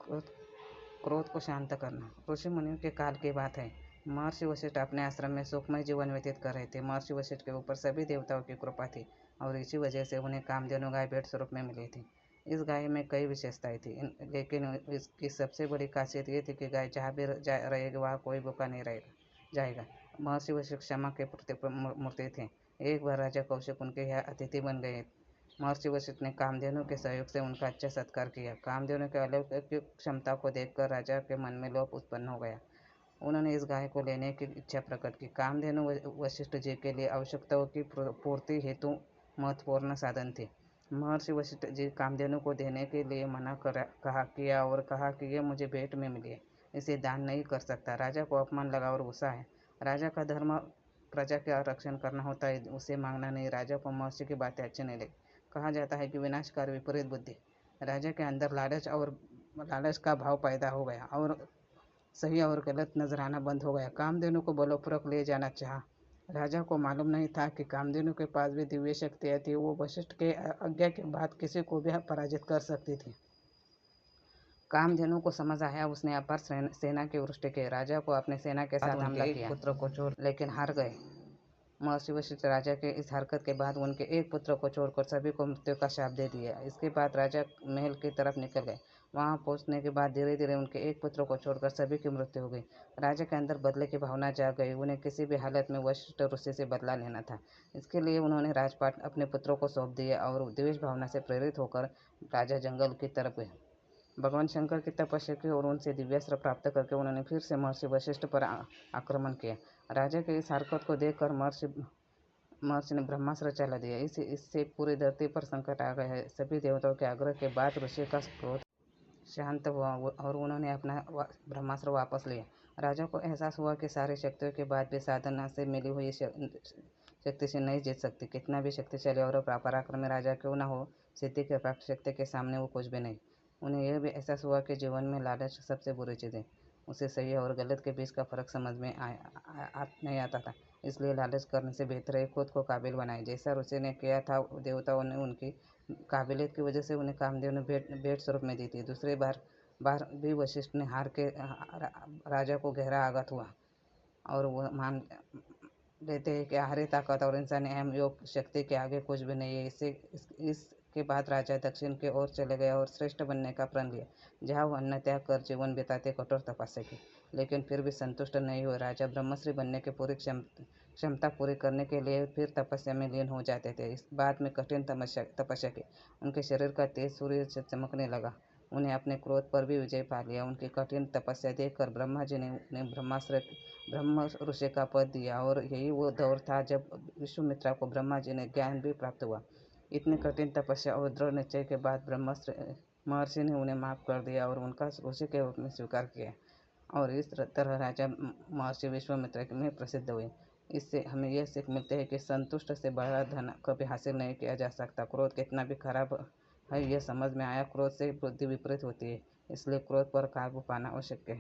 क्रोध क्रोध को शांत करना। ऋषि मुनियों के काल की बात है। महर्षि वशिष्ठ अपने आश्रम में सुखमय जीवन व्यतीत कर रहे थे। महर्षि वशिष्ठ के ऊपर सभी देवताओं की कृपा थी और इसी वजह से उन्हें कामधेनु गाय भेंट स्वरूप में मिली थी। इस गाय में कई विशेषताएं थी, लेकिन इसकी सबसे बड़ी खासियत ये थी कि गाय जहाँ भी रहेगी वहाँ कोई भूखा नहीं रहेगा जाएगा। महर्षि वशिष्ठ क्षमा के मूर्ति थे। एक बार राजा कौशिक उनके यहाँ अतिथि बन गए। महर्षि वशिष्ठ ने कामधेनु के सहयोग से उनका अच्छा सत्कार किया। कामधेनु के अलौकिक क्षमता को देखकर राजा के मन में लोभ उत्पन्न हो गया। उन्होंने इस गाय को लेने की इच्छा प्रकट की। कामधेनु वशिष्ठ जी के लिए आवश्यकताओं की पूर्ति हेतु महत्वपूर्ण साधन थी। महर्षि वशिष्ठ जी कामधेनु को देने के लिए मना किया और कहा कि यह मुझे भेंट में मिली है, इसे दान नहीं कर सकता। राजा को अपमान लगा और गुस्सा है। राजा का धर्म प्रजा का रक्षण करना होता है, उसे मांगना नहीं। राजा को महर्षि की बातें अच्छी नहीं लगी। कहा जाता है कि विनाशकारी विपरीत बुद्धि। राजा के अंदर लालच का भाव पैदा हो गया और सही और गलत नजर आना बंद हो गया। कामधेनु को बलपूर्वक ले जाना चाहा। राजा को मालूम नहीं था कि कामधेनु के पास भी दिव्य शक्तियाँ थी। वो वशिष्ठ के आज्ञा के बाद किसी को भी पराजित कर सकती थी। कामधेनु को समझ आया। उसने अपार सेना की वृष्टि की। राजा को अपने सेना के साथ हमला किया, पुत्र को छोड़, लेकिन हार गए। महर्षि वशिष्ठ राजा के इस हरकत के बाद उनके एक पुत्र को छोड़कर सभी को मृत्यु का शाप दे दिया। इसके बाद राजा महल की तरफ निकल गए। वहां पहुंचने के बाद धीरे धीरे उनके एक पुत्र को छोड़कर सभी की मृत्यु हो गई। राजा के अंदर बदले की भावना जाग गई। उन्हें किसी भी हालत में वशिष्ठ ऋषि से बदला लेना था। इसके लिए उन्होंने राजपाट अपने पुत्रों को सौंप दिया और द्वेष भावना से प्रेरित होकर राजा जंगल की तरफ गए। भगवान शंकर की तपस्या की और उनसे दिव्यास्त्र प्राप्त करके उन्होंने फिर से महर्षि वशिष्ठ पर आक्रमण किया। राजा के इस हरकत को देखकर महर्षि ने ब्रह्मास्त्र चला दिया। इससे पूरी धरती पर संकट आ गया है। सभी देवताओं के आग्रह के बाद ऋषि का क्रोध शांत हुआ और उन्होंने अपना ब्रह्मास्त्र वापस लिया। राजा को एहसास हुआ कि सारी शक्तियों के बाद भी साधना से मिली हुई शक्ति से नहीं जीत सकती। कितना भी शक्तिशाली और पराक्रमी राजा क्यों न हो, सिद्धि के प्राप्त शक्ति के सामने वो कुछ भी नहीं। उन्हें यह भी एहसास हुआ कि जीवन में लालच सबसे बुरी चीज़ है। उसे सही और गलत के बीच का फर्क समझ में नहीं आता था। इसलिए लालच करने से बेहतर है खुद को काबिल बनाए। जैसा ऋषि ने किया था, देवताओं ने उनकी काबिलियत की वजह से उन्हें कामदेव ने भेंट स्वरूप में दी थी। दूसरी बार भी वशिष्ठ ने हार के राजा को गहरा आघात हुआ और वह मान लेते हैं कि आहारी ताकत और इंसानी अहम योग शक्ति के आगे कुछ भी नहीं है। इसके बाद राजा दक्षिण की ओर चले गए और श्रेष्ठ बनने का प्रण लिया, जहाँ वो अन्न त्याग कर जीवन बिताते कठोर तपस्या की। लेकिन फिर भी संतुष्ट नहीं हुए। राजा ब्रह्मश्री बनने की पूरी क्षमता पूरी करने के लिए फिर तपस्या में लीन हो जाते थे। इस बाद में कठिन तपस्या की। उनके शरीर का तेज सूर्य से चमकने लगा। उन्हें अपने क्रोध पर भी विजय पा लिया। उनकी कठिन तपस्या देखकर ब्रह्मा जी ने उन्हें ब्रह्म ऋषि का पद दिया और यही वो दौर था जब विश्वामित्र को ब्रह्मा जी ने ज्ञान भी प्राप्त हुआ। इतनी कठिन तपस्या और दृढ़ निश्चय के बाद महर्षि ने उन्हें माफ कर दिया और उनका ऋषि के रूप में स्वीकार किया और इस तरह राजा महर्षि विश्वामित्र में प्रसिद्ध हुए। इससे हमें यह सीख मिलती है कि संतुष्ट से बड़ा धन कभी हासिल नहीं किया जा सकता। क्रोध कितना भी खराब है, यह समझ में आया। क्रोध से बुद्धि विपरीत होती है, इसलिए क्रोध पर काबू पाना आवश्यक है।